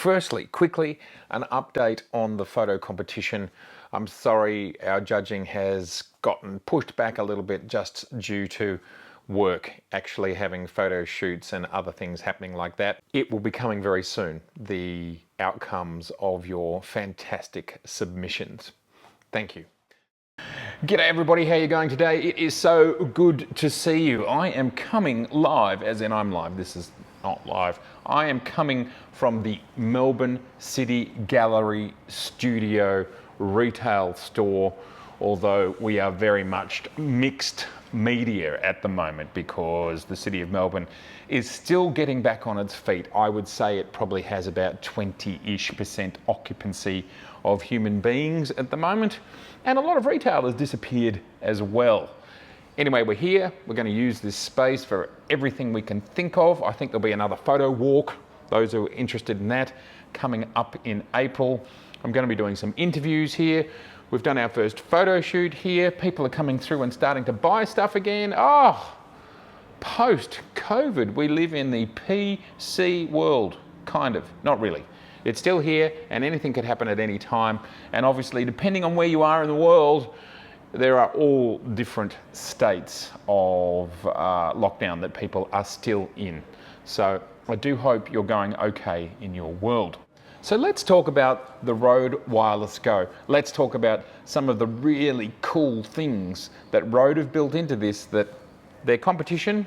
Firstly, quickly, an update on the photo competition. I'm sorry, our judging has gotten pushed back a little bit just due to work, actually having photo shoots and other things happening like that. It will be coming very soon, the outcomes of your fantastic submissions. Thank you. G'day everybody, how are you going today? It is so good to see you. I am coming live, as in I'm live, this is not live. I am coming from the Melbourne City Gallery Studio retail store, although we are very much mixed media at the moment because the City of Melbourne is still getting back on its feet. I would say it probably has about 20-ish% occupancy of human beings at the moment, and a lot of retail has disappeared as well. Anyway, we're here, we're going to use this space for everything we can think of. I think there'll be another photo walk, those who are interested in that, coming up in April. I'm going to be doing some interviews here. We've done our first photo shoot here. People are coming through and starting to buy stuff again. Oh, post-COVID, we live in the PC world, kind of, not really. It's still here and anything could happen at any time. And obviously, depending on where you are in the world, there are all different states of lockdown that people are still in. So I do hope you're going okay in your world. So let's talk about the Rode Wireless Go. Let's talk about some of the really cool things that Rode have built into this that their competition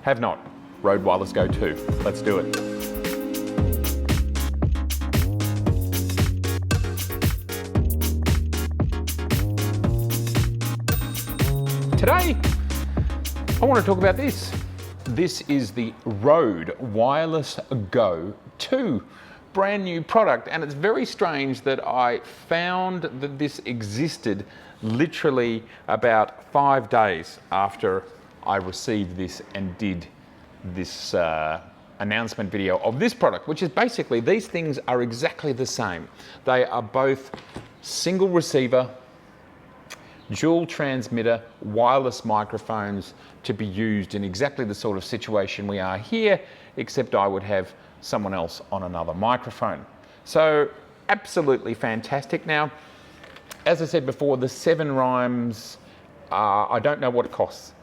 have not. Rode Wireless Go 2. Let's do it. Today, I want to talk about this. This is the Rode Wireless Go 2, brand new product, and it's very strange that I found that this existed literally about 5 days after I received this and did this announcement video of this product, which is basically, these things are exactly the same. They are both single receiver, dual transmitter, wireless microphones to be used in exactly the sort of situation we are here, except I would have someone else on another microphone. So absolutely fantastic. Now, as I said before, the 7 rhymes, I don't know what it costs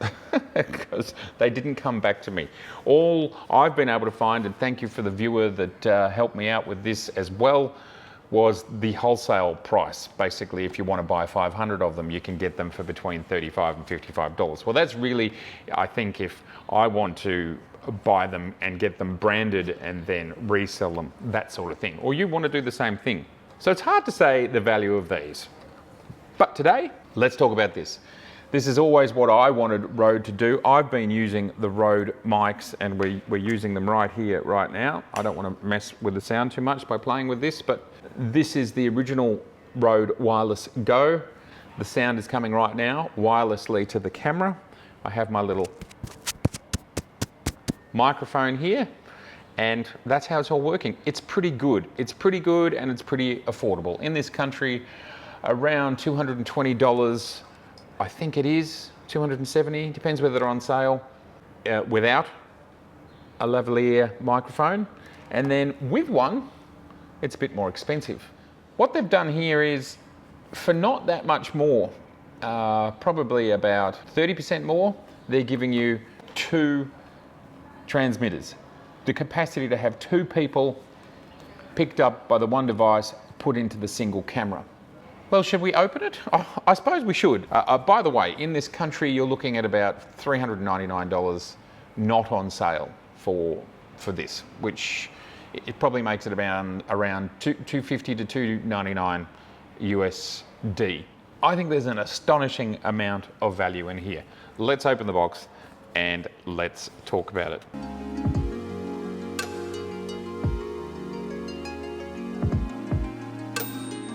because they didn't come back to me. All I've been able to find, and thank you for the viewer that helped me out with this as well, was the wholesale price. Basically, if you want to buy 500 of them, you can get them for between $35 and $55. Well, that's really, I think, if I want to buy them and get them branded and then resell them, that sort of thing. Or you want to do the same thing. So it's hard to say the value of these. But today, let's talk about this. This is always what I wanted Rode to do. I've been using the Rode mics and we're using them right here, right now. I don't want to mess with the sound too much by playing with this, but this is the original Rode Wireless Go. The sound is coming right now, wirelessly to the camera. I have my little microphone here, and that's how it's all working. It's pretty good. It's pretty good and it's pretty affordable. In this country, around $220, I think it is, $270, depends whether they're on sale, without a lavalier microphone. And then with one, it's a bit more expensive. What they've done here is, for not that much more, probably about 30% more, they're giving you 2 transmitters. The capacity to have 2 people picked up by the one device, put into the single camera. Well, should we open it? Oh, I suppose we should. By the way, in this country, you're looking at about $399 not on sale for this, which it probably makes it around $250 to $299 USD. I think there's an astonishing amount of value in here. Let's open the box and let's talk about it.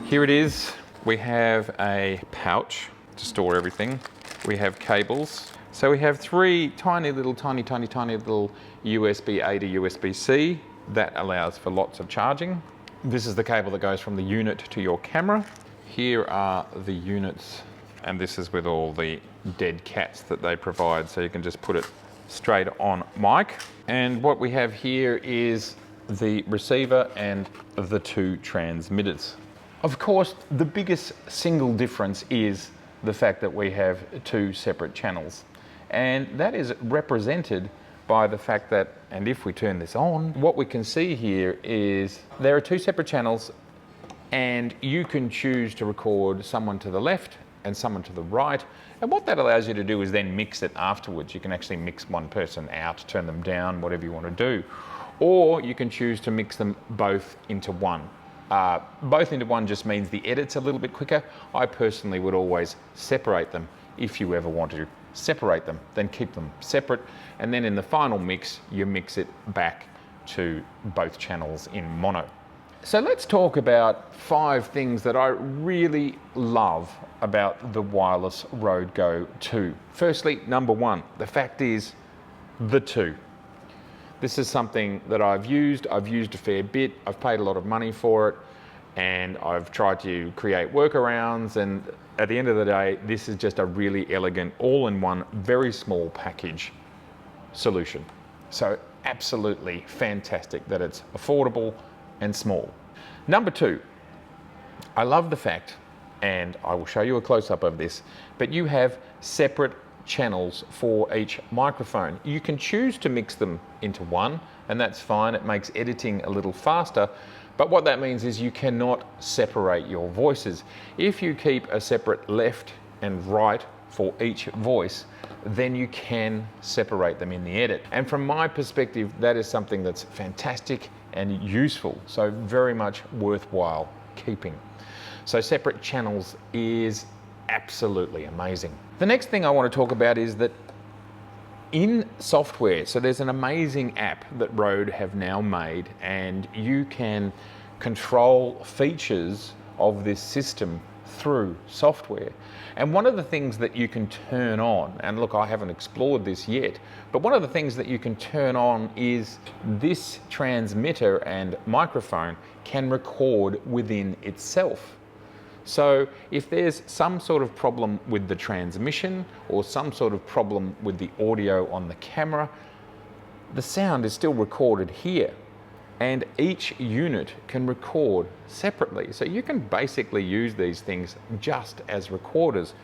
Here it is. We have a pouch to store everything. We have cables. So we have 3 tiny little USB-A to USB-C. That allows for lots of charging. This is the cable that goes from the unit to your camera. Here are the units, and this is with all the dead cats that they provide, so you can just put it straight on mic. And what we have here is the receiver and the two transmitters. Of course, the biggest single difference is the fact that we have two separate channels. And that is represented by the fact that, and if we turn this on, what we can see here is there are two separate channels, and you can choose to record someone to the left and someone to the right. And what that allows you to do is then mix it afterwards. You can actually mix one person out, turn them down, whatever you want to do. Or you can choose to mix them both into one. Both into one just means the edit's a little bit quicker. I personally would always separate them. If you ever want to separate them, then keep them separate. And then in the final mix, you mix it back to both channels in mono. So let's talk about 5 things that I really love about the wireless Rode Go 2. Firstly, number 1, the fact is the 2. This is something that I've used a fair bit. I've paid a lot of money for it, and I've tried to create workarounds, and at the end of the day, this is just a really elegant, all-in-one, very small package solution. So absolutely fantastic that it's affordable and small. Number 2, I love the fact, and I will show you a close-up of this, but you have separate channels for each microphone. You can choose to mix them into one, and that's fine. It makes editing a little faster, but what that means is you cannot separate your voices. If you keep a separate left and right for each voice, then you can separate them in the edit. And from my perspective, that is something that's fantastic and useful, so very much worthwhile keeping. So separate channels is absolutely amazing. The next thing I want to talk about is that in software, so there's an amazing app that Rode have now made, and you can control features of this system through software. And one of the things that you can turn on, and look, I haven't explored this yet, but one of the things that you can turn on is this transmitter and microphone can record within itself. So if there's some sort of problem with the transmission or some sort of problem with the audio on the camera, the sound is still recorded here, and each unit can record separately. So you can basically use these things just as recorders,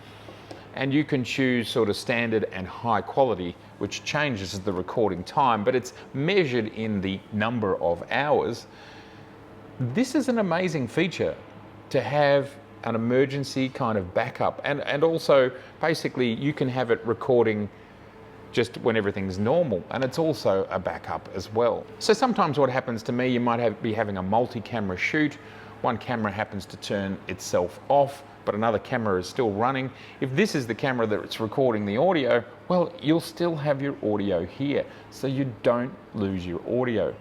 and you can choose sort of standard and high quality, which changes the recording time, but it's measured in the number of hours. This is an amazing feature to have an emergency kind of backup, and also basically you can have it recording just when everything's normal, and it's also a backup as well. So sometimes what happens to me, you might be having a multi-camera shoot, one camera happens to turn itself off, but another camera is still running. If this is the camera that's recording the audio, well, you'll still have your audio here, so you don't lose your audio.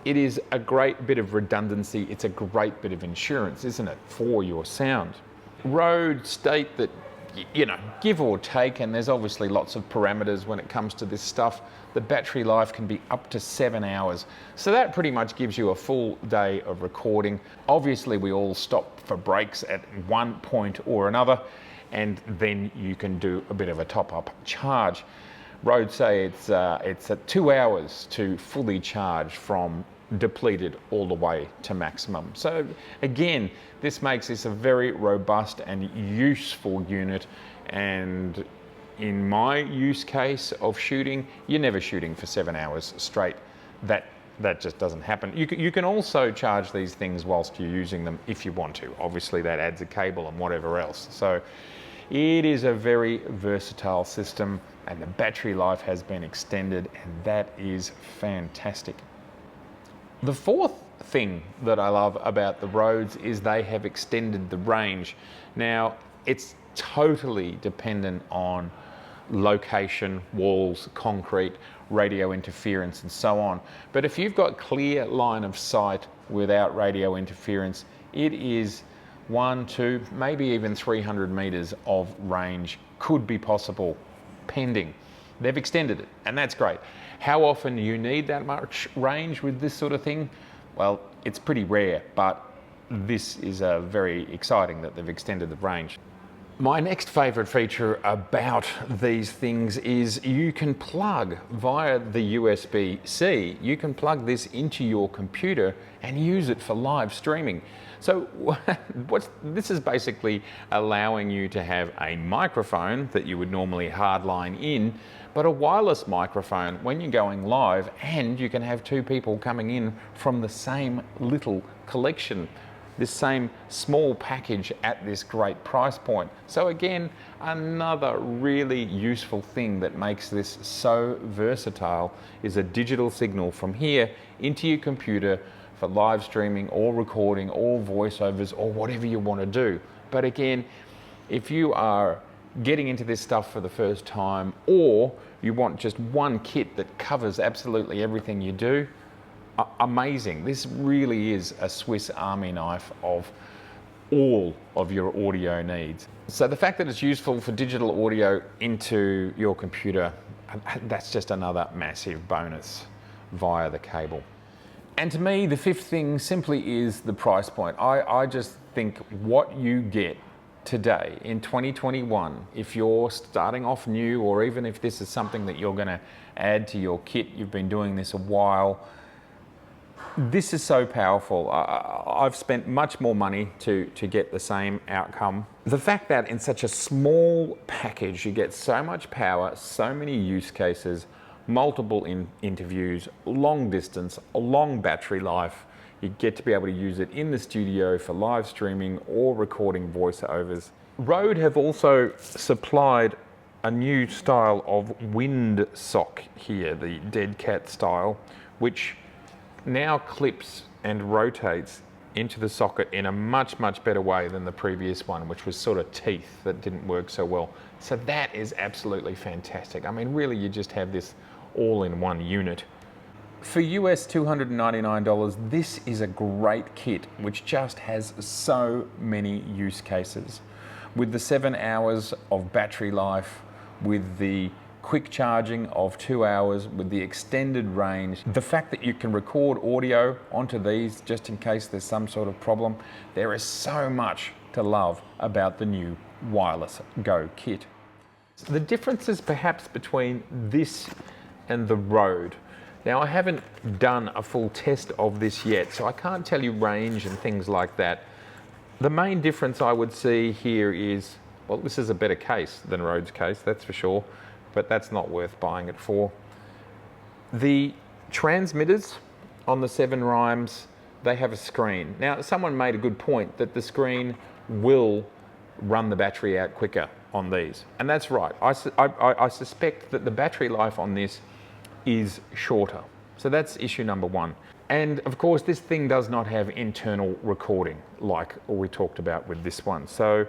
It is a great bit of redundancy. It's a great bit of insurance, isn't it, for your sound. Rode state that, you know, give or take, and there's obviously lots of parameters when it comes to this stuff, the battery life can be up to 7 hours. So that pretty much gives you a full day of recording. Obviously, we all stop for breaks at one point or another, and then you can do a bit of a top-up charge. Rode say it's at 2 hours to fully charge from depleted all the way to maximum. So again, this makes this a very robust and useful unit, and in my use case of shooting, you're never shooting for 7 hours straight. That just doesn't happen. You can also charge these things whilst you're using them if you want to. Obviously that adds a cable and whatever else. So it is a very versatile system, and the battery life has been extended, and that is fantastic. The fourth thing that I love about the Rodes is they have extended the range. Now, it's totally dependent on location, walls, concrete, radio interference, and so on. But if you've got clear line of sight without radio interference, it is 1, 2, maybe even 300 meters of range could be possible, pending. They've extended it, and that's great. How often do you need that much range with this sort of thing? Well, it's pretty rare, but this is very exciting that they've extended the range. My next favorite feature about these things is you can plug via the USB-C, you can plug this into your computer and use it for live streaming. So this is basically allowing you to have a microphone that you would normally hardline in, but a wireless microphone when you're going live, and you can have two people coming in from the same little collection, this same small package at this great price point. So again, another really useful thing that makes this so versatile is a digital signal from here into your computer for live streaming or recording or voiceovers or whatever you want to do. But again, if you are getting into this stuff for the first time, or you want just one kit that covers absolutely everything you do, amazing. This really is a Swiss Army knife of all of your audio needs. So the fact that it's useful for digital audio into your computer, that's just another massive bonus via the cable. And to me, the fifth thing simply is the price point. I just think what you get today in 2021, if you're starting off new, or even if this is something that you're going to add to your kit, you've been doing this a while, this is so powerful. I've spent much more money to get the same outcome. The fact that in such a small package you get so much power, so many use cases, multiple interviews, long distance, a long battery life, you get to be able to use it in the studio for live streaming or recording voiceovers. Rode have also supplied a new style of wind sock here, the dead cat style, which now clips and rotates into the socket in a much better way than the previous one, which was sort of teeth that didn't work so well. So that is absolutely fantastic. I mean, really, you just have this all in one unit. For US $299, this is a great kit which just has so many use cases. With the 7 hours of battery life, with the quick charging of 2 hours, with the extended range, the fact that you can record audio onto these just in case there's some sort of problem, there is so much to love about the new Wireless Go kit. The differences perhaps between this and the Rode. Now, I haven't done a full test of this yet, so I can't tell you range and things like that. The main difference I would see here is, well, this is a better case than Rode's case, that's for sure, but that's not worth buying it for. The transmitters on the 7 Rhymes, they have a screen. Now, someone made a good point that the screen will run the battery out quicker on these, and that's right. I suspect that the battery life on this is shorter. So that's issue number one. And of course, this thing does not have internal recording like we talked about with this one. So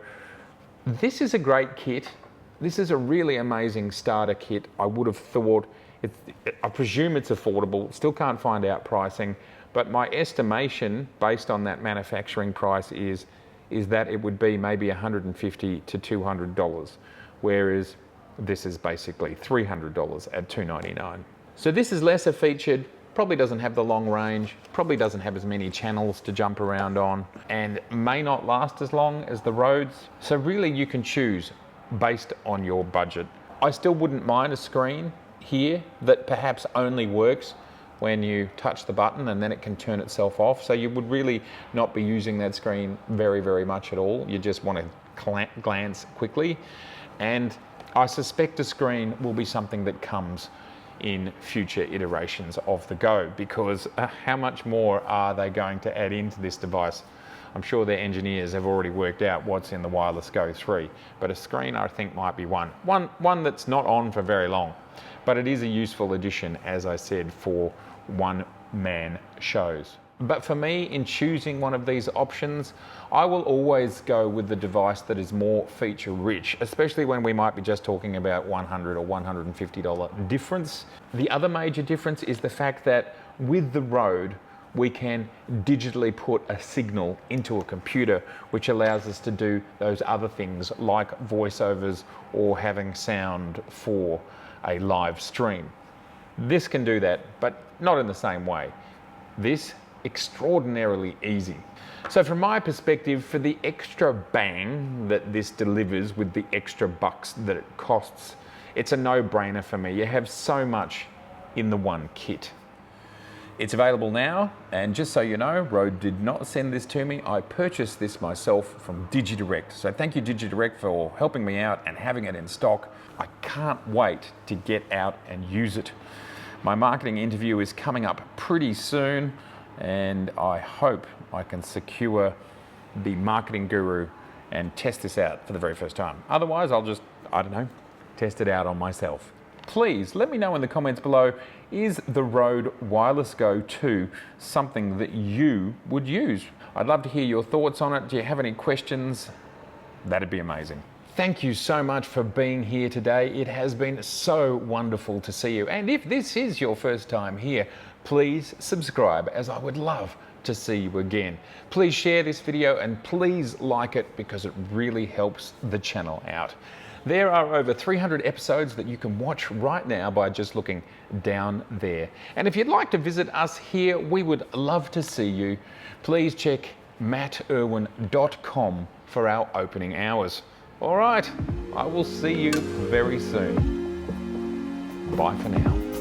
this is a great kit. This is a really amazing starter kit. I would have thought, I presume it's affordable, still can't find out pricing, but my estimation based on that manufacturing price is that it would be maybe $150 to $200, whereas this is basically $300 at $299. So this is lesser featured, probably doesn't have the long range, probably doesn't have as many channels to jump around on, and may not last as long as the Rodes. So really you can choose based on your budget. I still wouldn't mind a screen here that perhaps only works when you touch the button and then it can turn itself off. So you would really not be using that screen very much at all. You just want to glance quickly. And I suspect a screen will be something that comes in future iterations of the Go, because how much more are they going to add into this device? I'm sure their engineers have already worked out what's in the Wireless Go 3, but a screen I think might be one that's not on for very long, but it is a useful addition, as I said, for one-man shows. But for me, in choosing one of these options, I will always go with the device that is more feature rich, especially when we might be just talking about $100 or $150 difference. The other major difference is the fact that with the Rode, we can digitally put a signal into a computer, which allows us to do those other things like voiceovers or having sound for a live stream. This can do that, but not in the same way. This extraordinarily easy. So from my perspective, for the extra bang that this delivers with the extra bucks that it costs, it's a no-brainer for me. You have so much in the one kit. It's available now, and just so you know, Rode did not send this to me. I purchased this myself from DigiDirect. So thank you, DigiDirect, for helping me out and having it in stock. I can't wait to get out and use it. My marketing interview is coming up pretty soon, and I hope I can secure the marketing guru and test this out for the very first time. Otherwise, I'll just, I don't know, test it out on myself. Please let me know in the comments below, is the Rode Wireless Go 2 something that you would use? I'd love to hear your thoughts on it. Do you have any questions? That'd be amazing. Thank you so much for being here today. It has been so wonderful to see you. And if this is your first time here, please subscribe, as I would love to see you again. Please share this video and please like it, because it really helps the channel out. There are over 300 episodes that you can watch right now by just looking down there. And if you'd like to visit us here, we would love to see you. Please check mattirwin.com for our opening hours. All right, I will see you very soon. Bye for now.